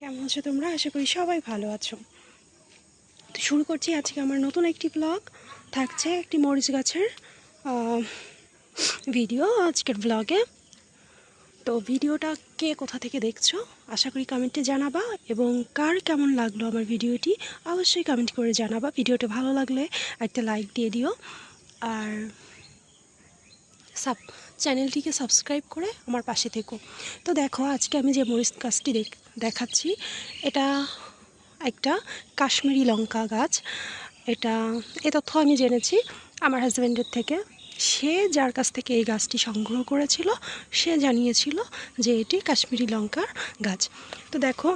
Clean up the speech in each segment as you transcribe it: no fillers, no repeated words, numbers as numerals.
কেমন আছো তোমরা? আশা করি সবাই ভালো আছো। তো শুরু করছি আজকে আমার নতুন একটি ব্লগ। থাকছে একটি মরিচ গাছের ভিডিও আজকের ব্লগে। তো ভিডিওটা কে কোথা থেকে দেখছো আশা করি কমেন্টে জানাবা, এবং কার কেমন লাগলো আমার ভিডিওটি অবশ্যই কমেন্ট করে জানাবা। ভিডিওটা ভালো লাগলে একটা লাইক দিয়ে দিও, আর চ্যানেলটিকে সাবস্ক্রাইব করে আমার পাশে থেকো। তো দেখো, আজকে আমি যে মরিচ গাছটি দেখাচ্ছি, এটা একটা কাশ্মীরি লঙ্কা গাছ। এই তথ্য আমি জেনেছি আমার হাজব্যান্ডের থেকে। সে যার কাছ থেকে এই গাছটি সংগ্রহ করেছিল, সে জানিয়েছিল যে এটি কাশ্মীরি লঙ্কার গাছ। তো দেখো,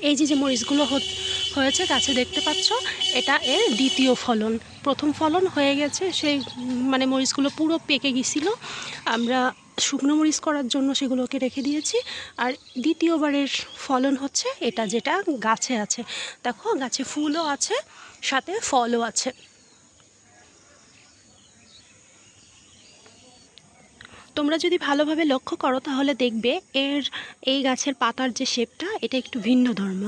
এই যে মরিচগুলো হয়েছে গাছে দেখতে পাচ্ছ, এটা এর দ্বিতীয় ফলন। প্রথম ফলন হয়ে গেছে, সেই মরিচগুলো পুরো পেকে গেছিলো। আমরা শুকনো মরিচ করার জন্য সেগুলোকে রেখে দিয়েছি। আর দ্বিতীয়বারের ফলন হচ্ছে এটা, যেটা গাছে আছে। দেখো, গাছে ফুলও আছে, সাথে ফলও আছে। তোমরা যদি ভালোভাবে লক্ষ্য করো তাহলে দেখবে এই গাছের পাতার যে শেপটা, এটা একটু ভিন্ন ধর্ম।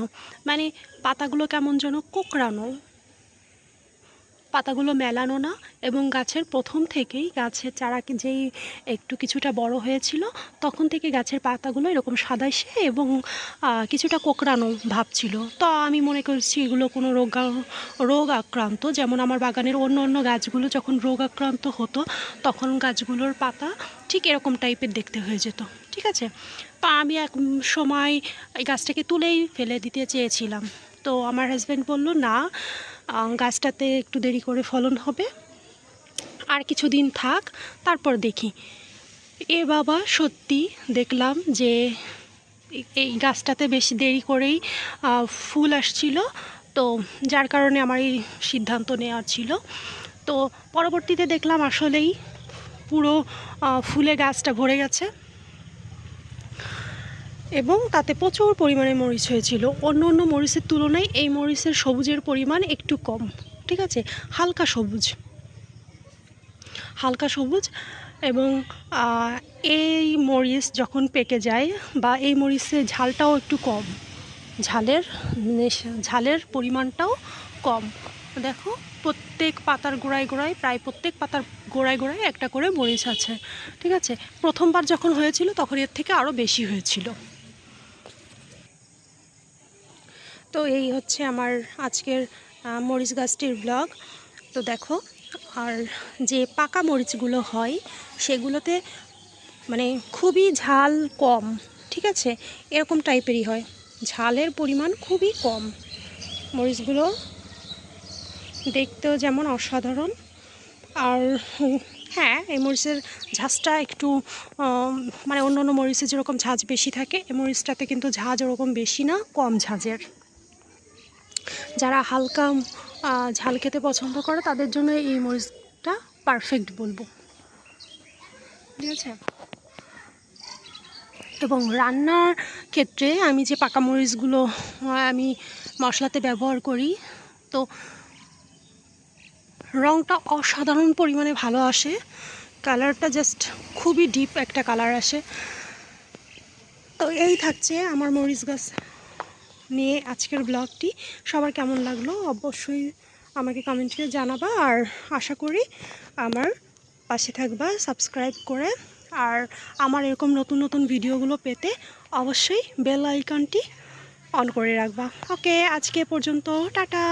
পাতাগুলো কেমন যেন কোঁকড়ানো, পাতাগুলো মেলানো না। এবং গাছের প্রথম থেকেই, গাছের চারা যেই একটু কিছুটা বড় হয়েছিল, তখন থেকে গাছের পাতাগুলো এরকম সাদাইশে এবং কিছুটা কোঁকড়ানো ভাব ছিল। তো আমি মনে করছি এগুলো কোনো রোগ আক্রান্ত। যেমন আমার বাগানের অন্য গাছগুলো যখন রোগ আক্রান্ত হতো, তখন গাছগুলোর পাতা ঠিক এরকম টাইপের দেখতে হয়ে যেত। ঠিক আছে, তো আমি এক সময় এই গাছটাকে তুলেই ফেলে দিতে চেয়েছিলাম। তো আমার হাজব্যান্ড বলল, না, গাছটাতে একটু দেরি করে ফলন হবে, আর কিছুদিন থাক, তারপর দেখি। বাবা, সত্যি দেখলাম যে এই গাছটাতে বেশি দেরি করেই ফুল আসছিল। তো যার কারণে আমার এই সিদ্ধান্ত নেওয়ার ছিল। তো পরবর্তীতে দেখলাম আসলেই পুরো ফুলে গাছটা ভরে গেছে, এবং তাতে প্রচুর পরিমাণে মরিচ হয়েছিল। অন্য মরিচের তুলনায় এই মরিচের সবুজের পরিমাণ একটু কম। ঠিক আছে, হালকা সবুজ। এবং এই মরিচ যখন পেকে যায়, বা এই মরিচের ঝালটাও একটু কম, ঝালের পরিমাণটাও কম। দেখো, প্রত্যেক পাতার গোড়ায় একটা করে মরিচ আছে। ঠিক আছে, প্রথমবার যখন হয়েছিল তখন এর থেকে আরও বেশি হয়েছিল। তো এই হচ্ছে আমার আজকের মরিচ গাছটির ব্লগ। তো দেখো, আর যে পাকা মরিচগুলো হয় সেগুলোতে খুবই ঝাল কম। ঠিক আছে, এরকম টাইপেরই হয়, ঝালের পরিমাণ খুবই কম। মরিচগুলো দেখতেও যেমন অসাধারণ। আর হ্যাঁ, এই মরিচের ঝাঁজটা একটু অন্য মরিচে যেরকম ঝাঁজ বেশি থাকে, এই মরিচটাতে কিন্তু ঝাঁজ ওরকম বেশি না, কম ঝাঁজের। যারা হালকা ঝাল খেতে পছন্দ করে তাদের জন্য এই মরিচটা পারফেক্ট বলবো। ঠিক আছে, এবং রান্নার ক্ষেত্রে আমি যে পাকা মরিচগুলো আমি মশলাতে ব্যবহার করি, তো রঙটা অসাধারণ পরিমাণে ভালো আসে। কালারটা জাস্ট খুবই ডিপ একটা কালার আসে। তো এই থাকছে আমার মরিচ গাছ নিয়ে আজকের ব্লগটি। সবার কেমন লাগলো অবশ্যই আমাকে কমেন্টে জানাবা, আর আশা করি আমার পাশে থাকবা সাবস্ক্রাইব করে। আর আমার এরকম নতুন ভিডিওগুলো পেতে অবশ্যই বেল আইকনটি অন করে রাখবা। ওকে, আজকে পর্যন্ত, টাটা।